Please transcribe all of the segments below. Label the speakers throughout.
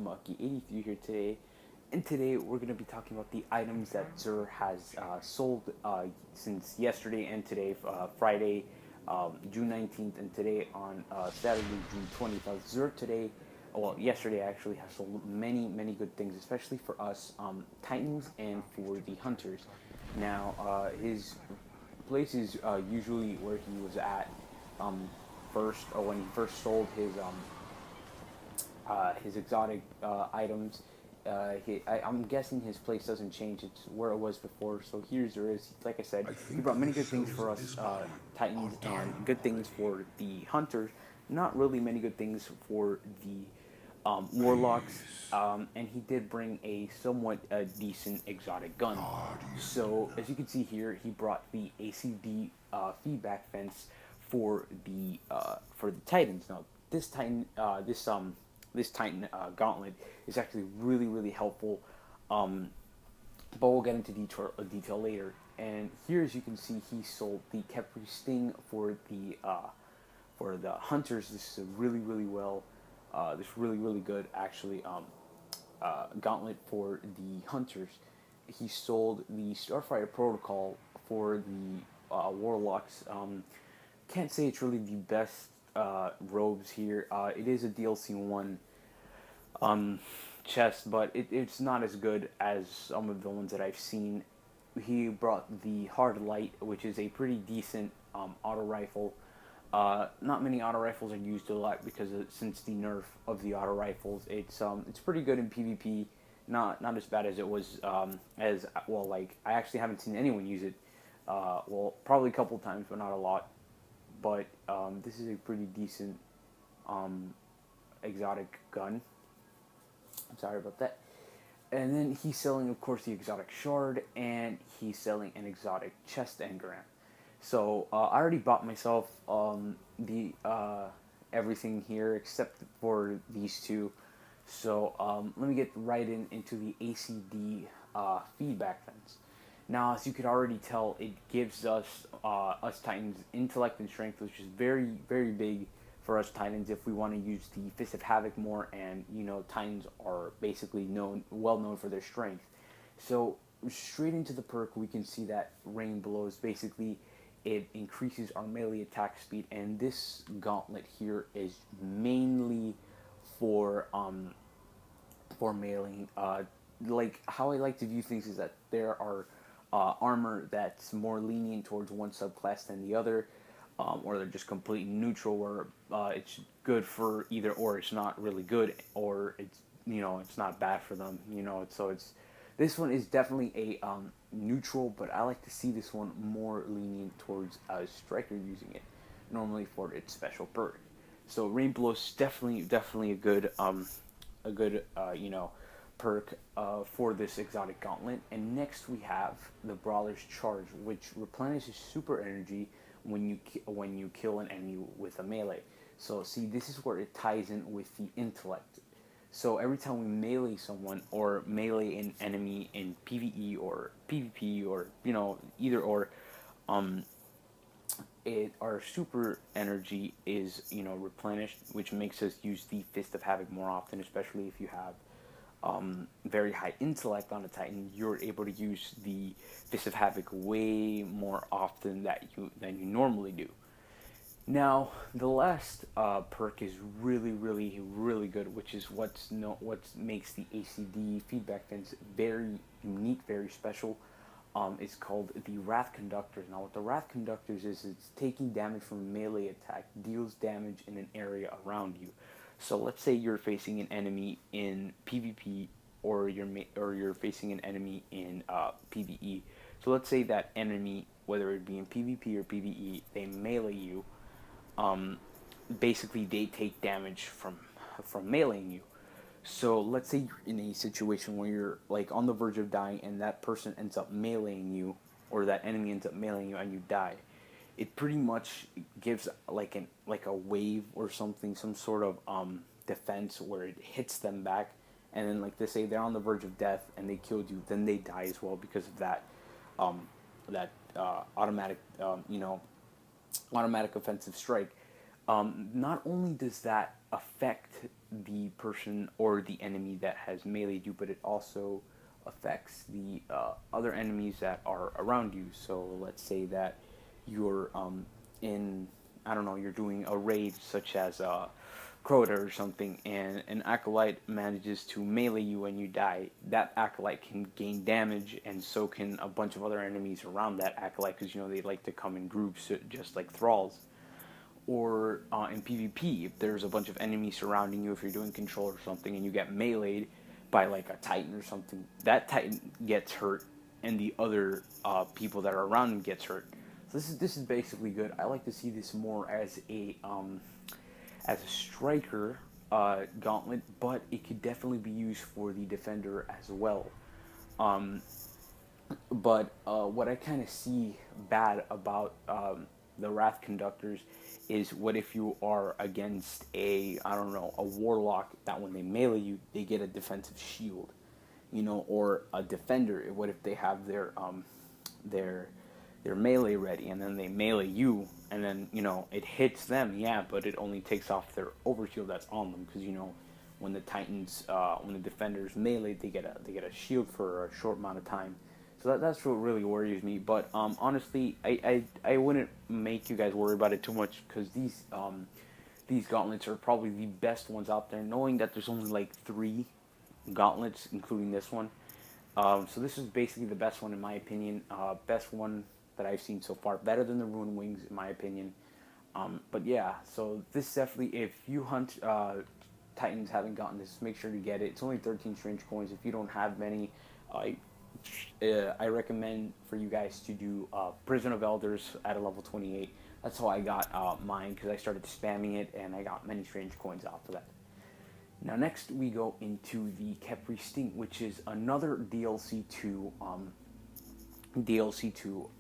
Speaker 1: Monkey83 here today, and today we're going to be talking about the items that Zur has sold since yesterday and today, Friday, June 19th, and today on Saturday, June 20th. Zur today, well, yesterday actually has sold many good things, especially for us Titans and for the Hunters. Now, his place is usually where he was at um, first, or when he first sold his exotic items. I'm guessing his place doesn't change. It's where it was before. So here's there is. Like I said, he brought many good things for us Titans and good things for the Hunters. Not really many good things for the Warlocks. And he did bring a somewhat decent exotic gun. So as you can see here, he brought the ACD feedback fence for the Titans. Now this Titan gauntlet is actually really helpful. Um, but we'll get into detail later. And here, as you can see, he sold the Khepri Sting for the Hunters. This is a this really good actually gauntlet for the Hunters. He sold the Starfire Protocol for the Warlocks. Can't say it's really the best robes here. It is a DLC one um, chest, but it's not as good as some of the ones that I've seen. He brought the Hard Light, which is a pretty decent auto rifle. Not many auto rifles are used a lot because since the nerf of the auto rifles, it's pretty good in PvP. Not as bad as it was as well. Like I actually haven't seen anyone use it. Well, probably a couple times, but not a lot. But this is a pretty decent um, exotic gun. I'm sorry about that. And then he's selling, of course, the exotic shard, and he's selling an exotic chest engram. So I already bought myself the everything here except for these two. So let me get right into the ACD feedback fence. Now, as you could already tell, it gives us Titans intellect and strength, which is very big for us Titans if we want to use the Fist of Havoc more. And Titans are basically well known for their strength. So straight into the perk, we can see that Rain Blows. Basically, it increases our melee attack speed, and this gauntlet here is mainly for mailing. Like how I like to view things is that there are armor that's more lenient towards one subclass than the other, or they're just completely neutral, where it's good for either or. It's not really good, or it's not bad for them. So it's this one is definitely a neutral, but I like to see this one more lenient towards a striker using it, normally for its special perk. So Rainbow is definitely a good perk for this exotic gauntlet. And next we have the Brawler's Charge, which replenishes super energy when you kill an enemy with a melee. So see, this is where it ties in with the intellect. So every time we melee someone or melee an enemy in PvE or PvP or either or, um, our super energy is replenished, which makes us use the Fist of Havoc more often, especially if you have very high intellect on a Titan. You're able to use the Fist of Havoc way more often than you normally do. Now, the last perk is really good, which is what makes the ACD feedback fence very unique, very special. It's called the Wrath Conductors. Now, what the Wrath Conductors is, it's taking damage from a melee attack, deals damage in an area around you. So let's say you're facing an enemy in PvP, or you're facing an enemy in PvE. So let's say that enemy, whether it be in PvP or PvE, they melee you. Um, Basically, they take damage from meleeing you. So let's say you're in a situation where you're like on the verge of dying, and that person ends up meleeing you, or that enemy ends up meleeing you, and you die. It pretty much gives like a wave or something, some sort of defense where it hits them back, and then like they say they're on the verge of death and they killed you, then they die as well because of um, that automatic automatic offensive strike. Not only does that affect the person or the enemy that has meleeed you, but it also affects the other enemies that are around you. So let's say that you're in, I don't know, you're doing a raid such as Crota or something, and an acolyte manages to melee you and you die. That acolyte can gain damage, and so can a bunch of other enemies around that acolyte, because they like to come in groups, just like thralls. Or in PvP, if there's a bunch of enemies surrounding you, if you're doing control or something, and you get meleeed by like a Titan or something, that Titan gets hurt, and the other people that are around him gets hurt. So this is basically good. I like to see this more as a striker gauntlet, but it could definitely be used for the defender as well. Um, but what I kind of see bad about the Wrath Conductors is, what if you are against I don't know, a warlock that when they melee you, they get a defensive shield, or a defender. What if they have their their melee ready, and then they melee you, and then it hits them, yeah, but it only takes off their overshield that's on them, because when the Titans, when the defenders melee, they get a shield for a short amount of time. So that's what really worries me. But honestly, I wouldn't make you guys worry about it too much, because these gauntlets are probably the best ones out there, knowing that there's only like 3 gauntlets, including this one. So this is basically the best one in my opinion. Best one that I've seen so far. Better than the Ruin Wings in my opinion. But yeah, so this definitely, if you hunt Titans, haven't gotten this, make sure to get it. It's only 13 strange coins. If you don't have many, I recommend for you guys to do Prison of Elders at a level 28. That's how I got mine, because I started spamming it and I got many strange coins off of that. Now next we go into the Khepri Sting, which is another DLC to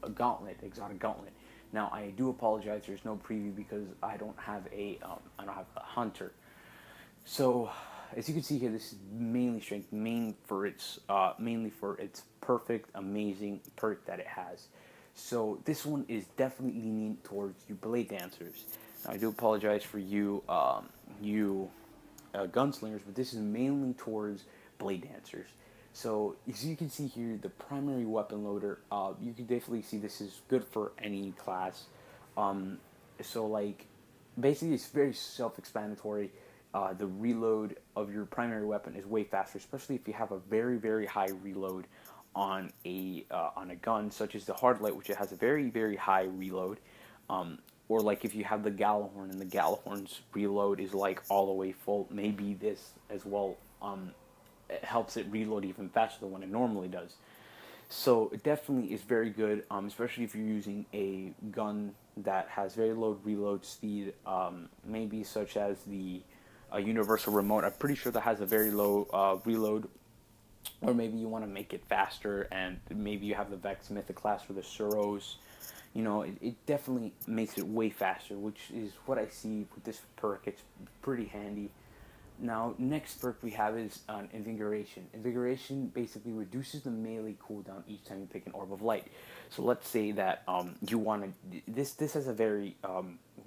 Speaker 1: a gauntlet, exotic gauntlet. Now I do apologize, there's no preview because I don't have a hunter. So as you can see here, this is mainly strength, mainly for its perfect, amazing perk that it has. So this one is definitely leaning towards you blade dancers. Now I do apologize for you gunslingers, but this is mainly towards blade dancers. So as you can see here, the primary weapon loader, you can definitely see this is good for any class. So like, basically it's very self-explanatory. The reload of your primary weapon is way faster, especially if you have a very, very high reload on a gun, such as the Hardlight, which it has a very, very high reload. Or like if you have the Gjallarhorn, and the Gjallarhorn's reload is like all the way full, maybe this as well it helps it reload even faster than what it normally does. So it definitely is very good, especially if you're using a gun that has very low reload speed, maybe such as the Universal Remote. I'm pretty sure that has a very low reload. Or maybe you want to make it faster, and maybe you have the Vex Mythic class or the Suros. It definitely makes it way faster, which is what I see with this perk. It's pretty handy. Now, next perk we have is Invigoration. Invigoration basically reduces the melee cooldown each time you pick an Orb of Light. So let's say that you want to... This has a very,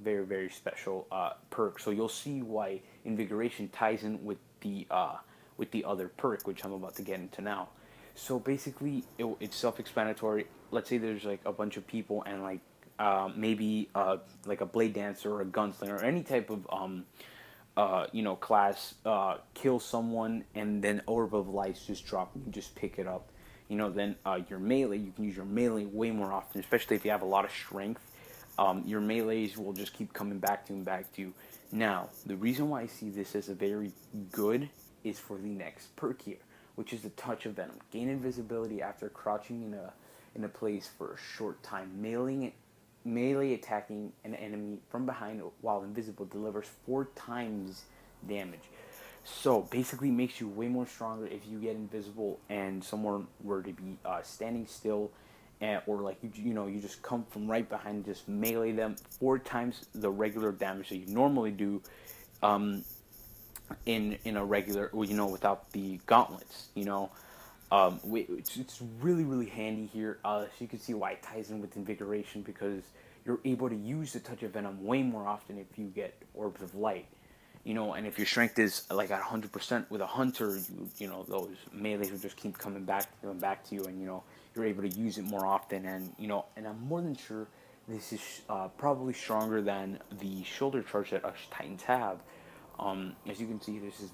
Speaker 1: very, very special perk. So you'll see why Invigoration ties in with the other perk, which I'm about to get into now. So basically, it's self-explanatory. Let's say there's like a bunch of people, and like maybe like a blade dancer or a gunslinger or any type of class kills someone, and then Orb of Lights just drop and you just pick it up. Then your melee, you can use your melee way more often, especially if you have a lot of strength. Your melees will just keep coming back to you and back to you. Now, the reason why I see this as a very good is for the next perk here, which is the Touch of Venom. Gain invisibility after crouching in a place for a short time. Melee attacking an enemy from behind while invisible delivers 4 times damage. So basically makes you way more stronger if you get invisible and someone were to be standing still, or like you just come from right behind and just melee them 4 times the regular damage that you normally do in a regular, without the gauntlets. It's really, really handy here. So you can see why it ties in with Invigoration, because you're able to use the Touch of Venom way more often if you get Orbs of Light. and if your strength is like at 100% with a hunter, those melees will just keep coming back to you, and you're able to use it more often, and I'm more than sure this is probably stronger than the shoulder charge that us Titans have. As you can see, this is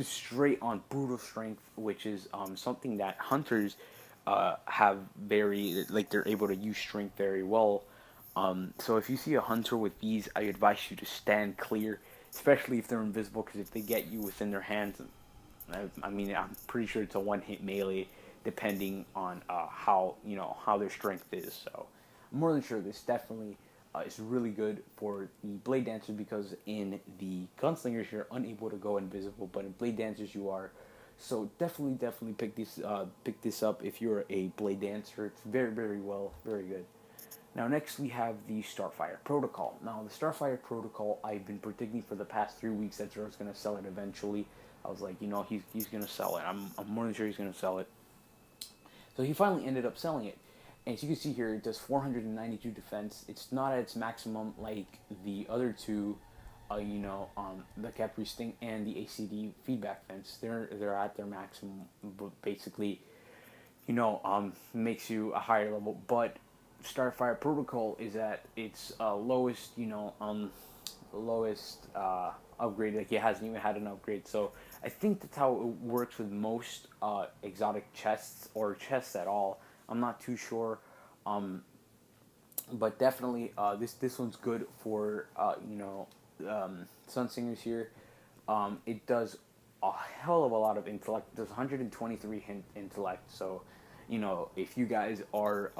Speaker 1: straight on brutal strength, which is something that hunters have very, like, they're able to use strength very well. So if you see a hunter with these, I advise you to stand clear, especially if they're invisible, because if they get you within their hands, I mean, I'm pretty sure it's a one-hit melee, depending on how their strength is. So I'm more than sure this definitely is really good for the blade dancers, because in the gunslingers you're unable to go invisible, but in blade dancers you are. So definitely pick this up if you're a blade dancer. It's very good. Now, next we have the Starfire Protocol. Now, the Starfire Protocol, I've been predicting for the past 3 weeks that Zero's going to sell it eventually. I was like, he's going to sell it. I'm more than sure he's going to sell it. So he finally ended up selling it. And as you can see here, it does 492 defense. It's not at its maximum like the other two, the Capri Sting and the ACD feedback fence. They're at their maximum, but basically, makes you a higher level. But Starfire Protocol is at its lowest upgrade. Like, it hasn't even had an upgrade. So I think that's how it works with most exotic chests, or chests at all. I'm not too sure, but definitely this one's good for Sunsingers here. It does a hell of a lot of intellect. It does 123 intellect. So if you guys are,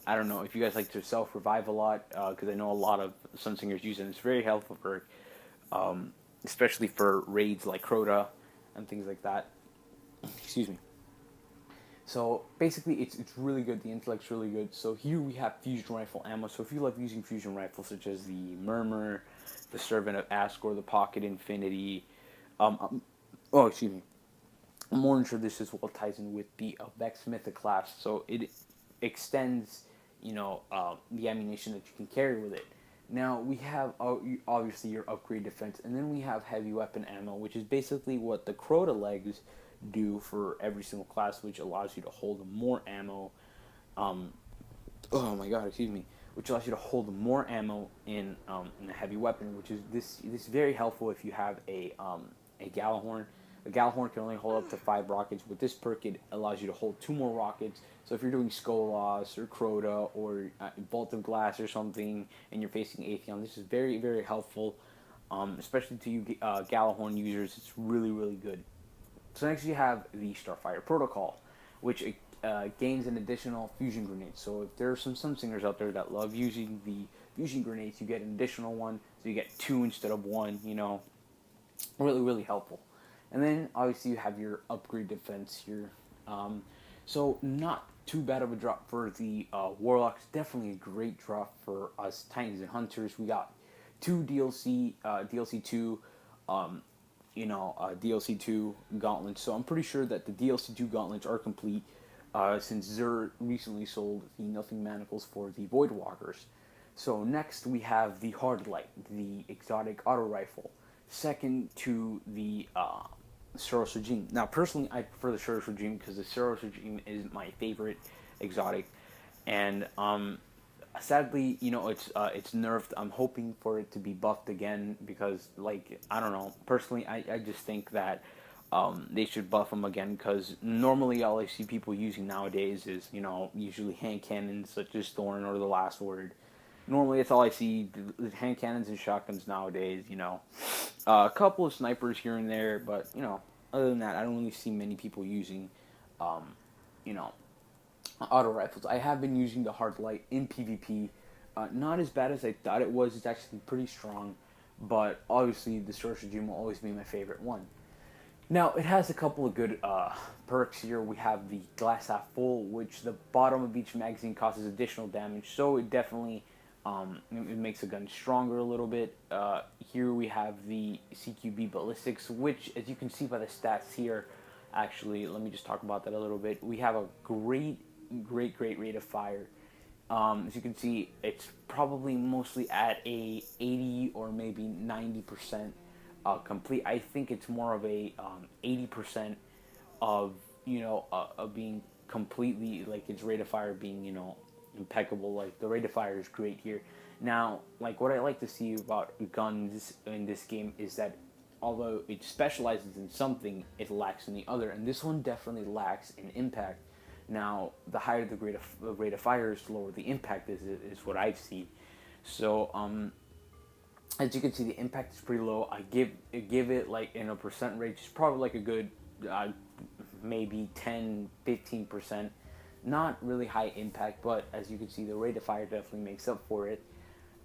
Speaker 1: I don't know, if you guys like to self-revive a lot, because I know a lot of Sunsingers use it, and it's very helpful for, especially for raids like Crota and things like that. Excuse me. So basically, it's really good. The intellect's really good. So here we have fusion rifle ammo. So if you love using fusion rifles, such as the Murmur, the Servant of Asgore, the Pocket Infinity, excuse me. I'm more than sure this is what ties in with the Vex Mythic class. So it extends, the ammunition that you can carry with it. Now we have obviously your upgrade defense, and then we have heavy weapon ammo, which is basically what the Crota legs do for every single class, which allows you to hold more ammo. Oh my god, excuse me. Which allows you to hold more ammo in a heavy weapon, which is this very helpful if you have a Gjallarhorn. A Gjallarhorn can only hold up to 5 rockets. With this perk, it allows you to hold 2 more rockets. So if you're doing Skolas or Crota or Vault of Glass or something, and you're facing Atheon, this is very helpful. Especially to you Gjallarhorn users, it's really good. So next you have the Starfire Protocol, which gains an additional fusion grenade. So if there are some Sunsingers out there that love using the fusion grenades, you get an additional one. So you get 2 instead of 1, really helpful. And then obviously you have your upgrade defense here. So not too bad of a drop for the Warlocks. Definitely a great drop for us Titans and Hunters. We got 2 DLC 2, DLC 2 gauntlets. So I'm pretty sure that the DLC 2 gauntlets are complete, since Xur recently sold the Nothing Manacles for the Voidwalkers. So next we have the Hardlight, the exotic auto rifle, second to the Suros Regime. Now, personally, I prefer the Suros Regime because the Suros Regime is my favorite exotic, and sadly, it's nerfed. I'm hoping for it to be buffed again because, like, I don't know. Personally, I just think that they should buff them again, because normally all I see people using nowadays is, usually hand cannons such as Thorn or the Last Word. Normally, that's all I see, the hand cannons and shotguns nowadays, a couple of snipers here and there, but, other than that, I don't really see many people using, auto rifles. I have been using the Hardlight in PvP. Not as bad as I thought it was. It's actually pretty strong, but obviously the Source Regime will always be my favorite one. Now, it has a couple of good perks here. We have the Glass Half Full, which the bottom of each magazine causes additional damage, so it definitely it makes the gun stronger a little bit. Here we have the CQB Ballistics, which, as you can see by the stats here, actually, let me just talk about that a little bit. We have a great rate of fire. As you can see, it's probably mostly at a 80 or maybe 90% complete. I think it's more of a 80% of of being completely, like, its rate of fire being impeccable. Like, the rate of fire is great here. Now, like, what I like to see about guns in this game is that although it specializes in something, it lacks in the other, and this one definitely lacks in impact. Now, the higher the rate of fire is, the lower the impact is what I've seen. So, as you can see, the impact is pretty low. I give it, like, in a percent rate, it's probably like a good uh, maybe 10-15%. Not really high impact, but as you can see, the rate of fire definitely makes up for it.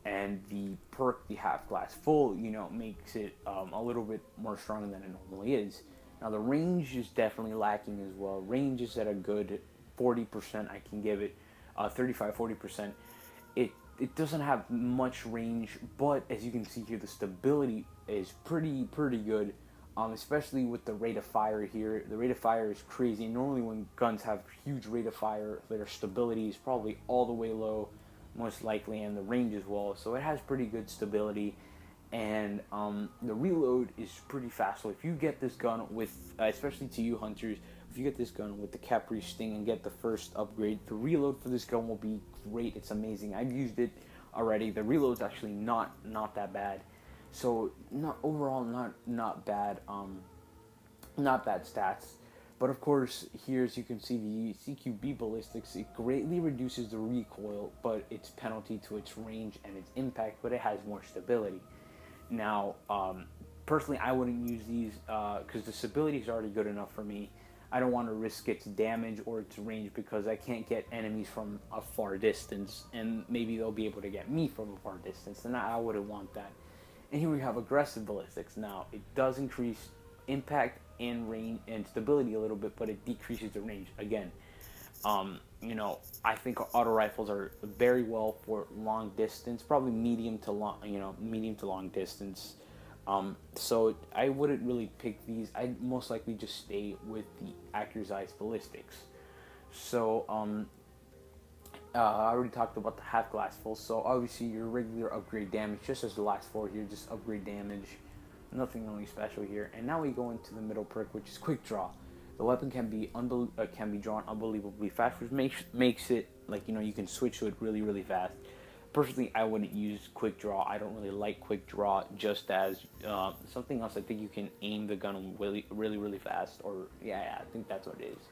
Speaker 1: And the perk, the half glass full, makes it a little bit more strong than it normally is. Now, the range is definitely lacking as well. Range is at a good 40%. I can give it 35-40%. It doesn't have much range, but as you can see here, the stability is pretty good. Especially with the rate of fire here. The rate of fire is crazy. Normally, when guns have huge rate of fire, their stability is probably all the way low, most likely, and the range as well. So it has pretty good stability, and the reload is pretty fast. So if you get this gun with, especially to you hunters, if you get this gun with the Capri Sting and get the first upgrade, the reload for this gun will be great. It's amazing. I've used it already. The reload's actually not that bad. So not overall, not bad, not bad stats. But of course, here as you can see, the CQB ballistics, it greatly reduces the recoil, but its penalty to its range and its impact, but it has more stability. Now, personally, I wouldn't use these because the stability is already good enough for me. I don't want to risk its damage or its range because I can't get enemies from a far distance, and maybe they'll be able to get me from a far distance, and I wouldn't want that. And here we have aggressive ballistics. Now, it does increase impact and range and stability a little bit, but it decreases the range again. I think auto rifles are very well for long distance, probably medium to long distance. So I wouldn't really pick these. I'd most likely just stay with the Accusized ballistics. So I already talked about the half glass full. So obviously your regular upgrade damage, just as the last four here, just upgrade damage. Nothing really special here. And now we go into the middle perk, which is quick draw. The weapon can be drawn unbelievably fast, which makes it like you can switch to it really fast. Personally, I wouldn't use quick draw. I don't really like quick draw. Just as something else, I think you can aim the gun really fast. Or yeah, I think that's what it is.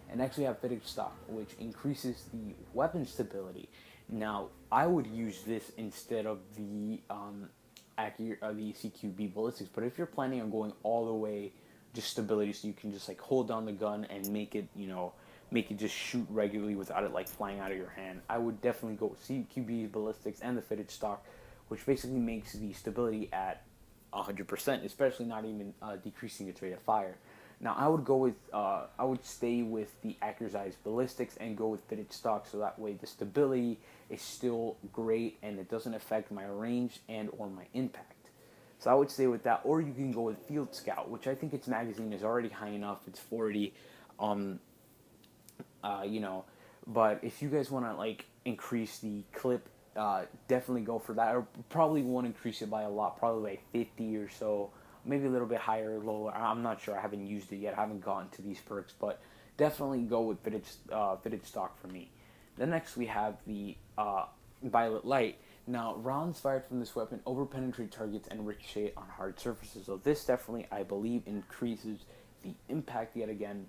Speaker 1: And next we have fitted stock, which increases the weapon stability. Now, I would use this instead of the the CQB ballistics. But if you're planning on going all the way, just stability, so you can just like hold down the gun and make it, make it just shoot regularly without it like flying out of your hand, I would definitely go with CQB ballistics and the fitted stock, which basically makes the stability at 100%, especially not even decreasing its rate of fire. Now I would stay with the Accusized ballistics and go with fitted stock, so that way the stability is still great and it doesn't affect my range and or my impact. So I would stay with that, or you can go with Field Scout, which I think its magazine is already high enough. It's 40, but if you guys want to like increase the clip, definitely go for that. Or probably won't increase it by a lot, probably by 50 or so, maybe a little bit higher or lower. I'm not sure. I haven't used it yet. I haven't gotten to these perks, but definitely go with fitted stock for me. Then next we have the Violet Light. Now, rounds fired from this weapon overpenetrate targets and ricochet on hard surfaces. So this definitely, I believe, increases the impact yet again.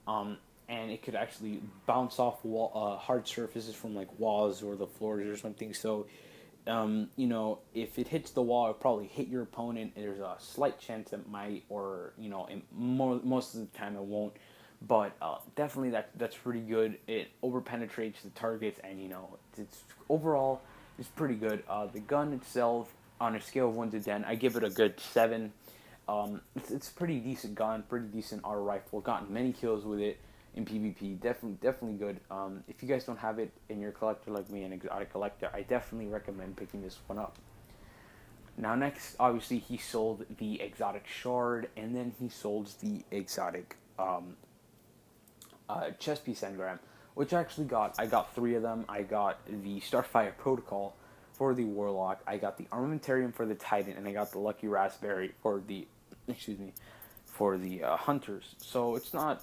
Speaker 1: And it could actually bounce off hard surfaces from like walls or the floors or something. So, if it hits the wall, it'll probably hit your opponent. There's a slight chance it might, or most of the time it won't. But definitely that's pretty good. It overpenetrates the targets, and it's overall it's pretty good. The gun itself, on a scale of 1 to 10, I give it a good 7. It's a pretty decent gun, pretty decent auto rifle. Gotten many kills with it in PvP. Definitely good. If you guys don't have it in your collector like me, an exotic collector, I definitely recommend picking this one up. Now next, obviously, he sold the exotic shard, and then he sold the exotic chest piece engram, which I got 3 of them. I got the Starfire Protocol, for the Warlock. I got the Armamentarium for the Titan, and I got the Lucky Raspberry for the, excuse me, for the Hunters. So it's not,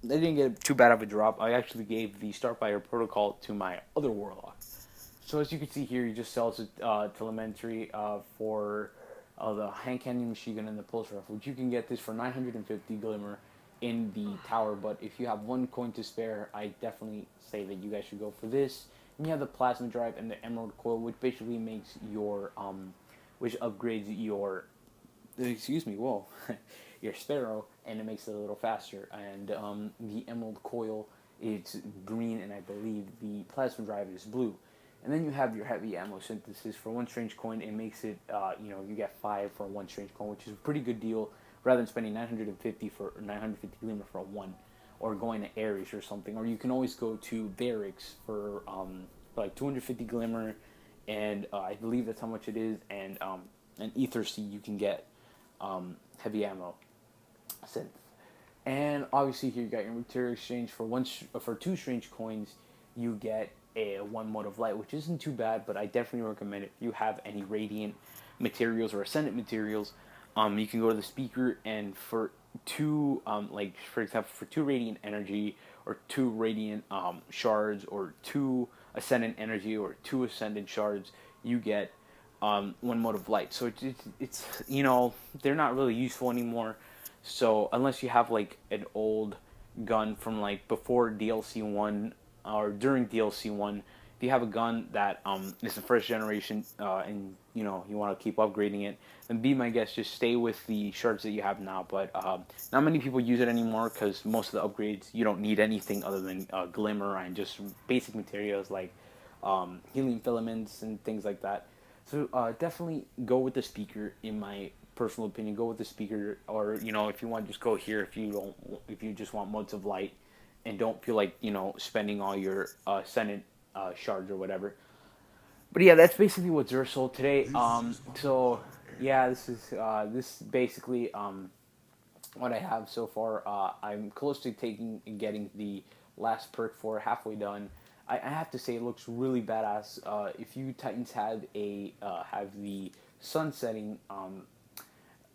Speaker 1: I didn't get too bad of a drop. I actually gave the Starfire Protocol to my other Warlock. So as you can see here, he just sells telemetry for the hand cannon machine gun and the pulse rifle, which you can get this for 950 glimmer in the tower. But if you have one coin to spare, I definitely say that you guys should go for this. And you have the plasma drive and the emerald coil, which basically makes your which upgrades your, excuse me, whoa, your Sparrow, and it makes it a little faster. And the emerald coil is green, and I believe the plasma drive is blue. And then you have your heavy ammo synthesis for one strange coin. It makes it, you get 5 for one strange coin, which is a pretty good deal, rather than spending 950 glimmer for one, or going to Ares or something. Or you can always go to Barracks for like 250 glimmer, and I believe that's how much it is. And an Ether Seed you can get heavy ammo synth. And obviously here you got your material exchange for 2 strange coins. You get a 1 mode of light, which isn't too bad, but I definitely recommend it. If you have any radiant materials or ascendant materials, you can go to the speaker, and for 2 like for example, for 2 radiant energy, or 2 radiant shards, or 2 ascendant energy, or 2 ascendant shards, you get 1 mode of light. So it's they're not really useful anymore. So unless you have like an old gun from like before DLC 1 or during DLC 1, if you have a gun that is the first generation, and you want to keep upgrading it, then be my guest, just stay with the shards that you have now. But not many people use it anymore, because most of the upgrades you don't need anything other than glimmer and just basic materials like helium filaments and things like that. So definitely go with the speaker, in my personal opinion. Go with the speaker, or if you want, just go here if you just want modes of light and don't feel like spending all your Senate shards or whatever. But yeah, that's basically what Xur sold today. So yeah, this is basically what I have so far. I'm close to getting the last perk for halfway done. I have to say, it looks really badass. If you Titans have the sun setting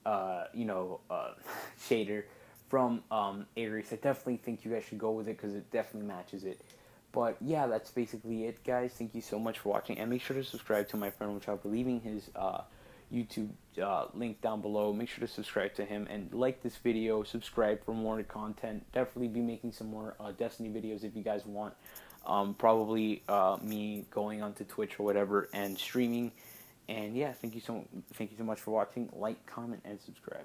Speaker 1: shader from Ares, I definitely think you guys should go with it, because it definitely matches it. But yeah, that's basically it, guys. Thank you so much for watching, and make sure to subscribe to my friend, which I'll be leaving his YouTube link down below. Make sure to subscribe to him, and like this video, subscribe for more content. Definitely be making some more Destiny videos if you guys want. Probably me going onto Twitch or whatever and streaming. And yeah, thank you so much for watching. Like, comment, and subscribe.